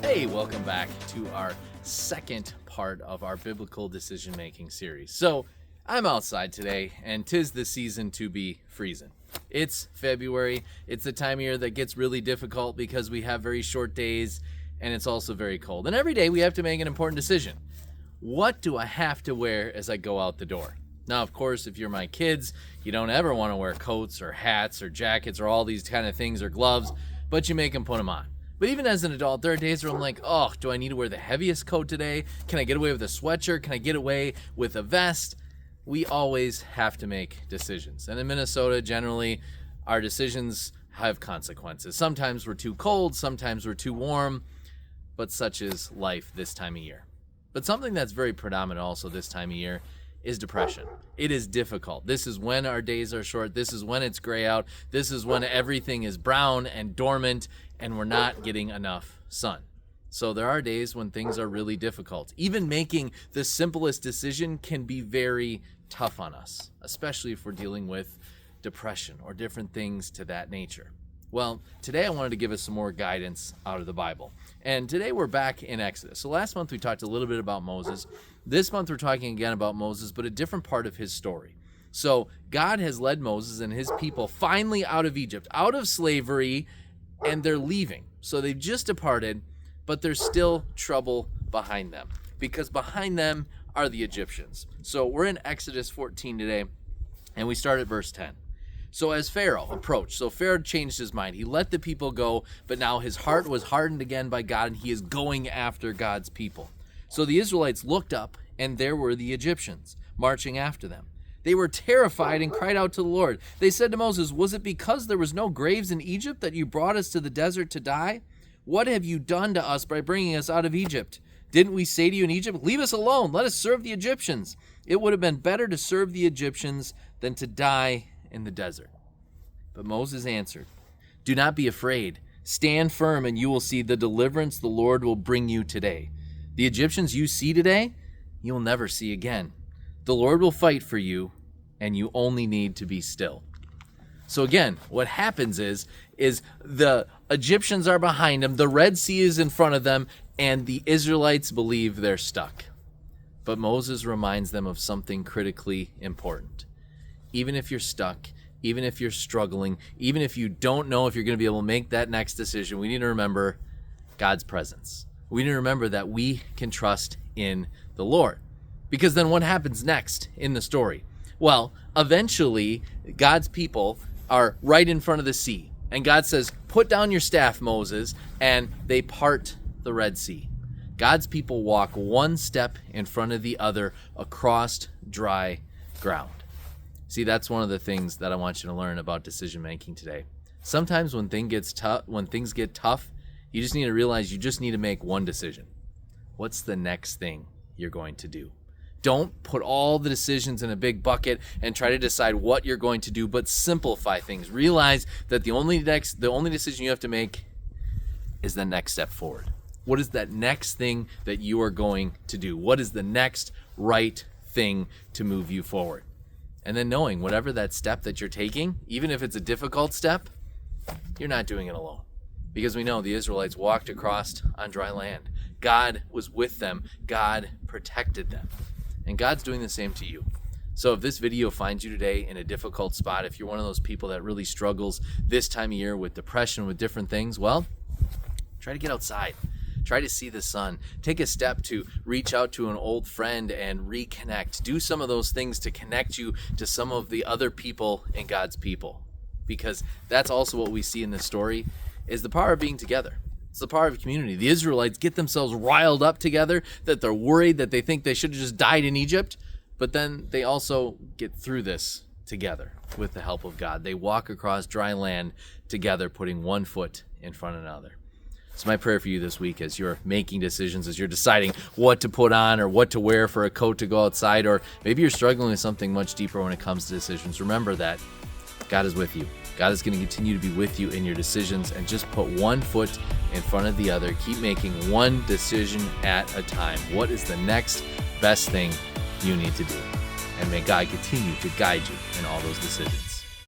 Hey, welcome back to our second part of our biblical decision-making series. So, I'm outside today, and 'tis the season to be freezing. It's February. It's the time of year that gets really difficult because we have very short days, and it's also very cold. And every day we have to make an important decision. What do I have to wear as I go out the door? Now, of course, if you're my kids, you don't ever want to wear coats or hats or jackets or all these kind of things or gloves, but you make them put them on. But even as an adult, there are days where I'm like, oh, do I need to wear the heaviest coat today? Can I get away with a sweatshirt? Can I get away with a vest? We always have to make decisions. And in Minnesota, generally, our decisions have consequences. Sometimes we're too cold, sometimes we're too warm, but such is life this time of year. But something that's very predominant also this time of year is depression. It is difficult. This is when our days are short. This is when it's gray out. This is when everything is brown and dormant and we're not getting enough sun. So there are days when things are really difficult. Even making the simplest decision can be very tough on us, especially if we're dealing with depression or different things to that nature. Well, today I wanted to give us some more guidance out of the Bible. And today we're back in Exodus. So last month we talked a little bit about Moses. This month we're talking again about Moses, but a different part of his story. So God has led Moses and his people finally out of Egypt, out of slavery, and they're leaving. So they've just departed, but there's still trouble behind them because behind them are the Egyptians. So we're in Exodus 14 today, and we start at verse 10. So as Pharaoh approached, so Pharaoh changed his mind. He let the people go, but now his heart was hardened again by God, and he is going after God's people. So the Israelites looked up, and there were the Egyptians marching after them. They were terrified and cried out to the Lord. They said to Moses, "Was it because there was no graves in Egypt that you brought us to the desert to die? What have you done to us by bringing us out of Egypt? Didn't we say to you in Egypt, 'Leave us alone, let us serve the Egyptians'? It would have been better to serve the Egyptians than to die in the desert." But Moses answered, "Do not be afraid. Stand firm, and you will see the deliverance the Lord will bring you today. The Egyptians you see today, you will never see again. The Lord will fight for you, and you only need to be still." So again, what happens is the Egyptians are behind them, the Red Sea is in front of them, and the Israelites believe they're stuck. But Moses reminds them of something critically important. Even if you're stuck, even if you're struggling, even if you don't know if you're going to be able to make that next decision, we need to remember God's presence. We need to remember that we can trust in the Lord. Because then what happens next in the story? Well, eventually, God's people are right in front of the sea. And God says, "Put down your staff, Moses," and they part the Red Sea. God's people walk one step in front of the other across dry ground. See, that's one of the things that I want you to learn about decision making today. Sometimes when things get tough, you just need to realize you just need to make one decision. What's the next thing you're going to do? Don't put all the decisions in a big bucket and try to decide what you're going to do, but simplify things. Realize that the only decision you have to make is the next step forward. What is that next thing that you are going to do? What is the next right thing to move you forward? And then knowing whatever that step that you're taking, even if it's a difficult step, you're not doing it alone. Because we know the Israelites walked across on dry land. God was with them. God protected them. And God's doing the same to you. So if this video finds you today in a difficult spot, if you're one of those people that really struggles this time of year with depression, with different things, well, try to get outside. Try to see the sun. Take a step to reach out to an old friend and reconnect. Do some of those things to connect you to some of the other people in God's people. Because that's also what we see in this story, is the power of being together. It's the power of community. The Israelites get themselves riled up together, that they're worried, that they think they should have just died in Egypt. But then they also get through this together with the help of God. They walk across dry land together, putting one foot in front of another. So my prayer for you this week as you're making decisions, as you're deciding what to put on or what to wear for a coat to go outside, or maybe you're struggling with something much deeper when it comes to decisions, remember that God is with you. God is going to continue to be with you in your decisions, and just put one foot in front of the other. Keep making one decision at a time. What is the next best thing you need to do? And may God continue to guide you in all those decisions.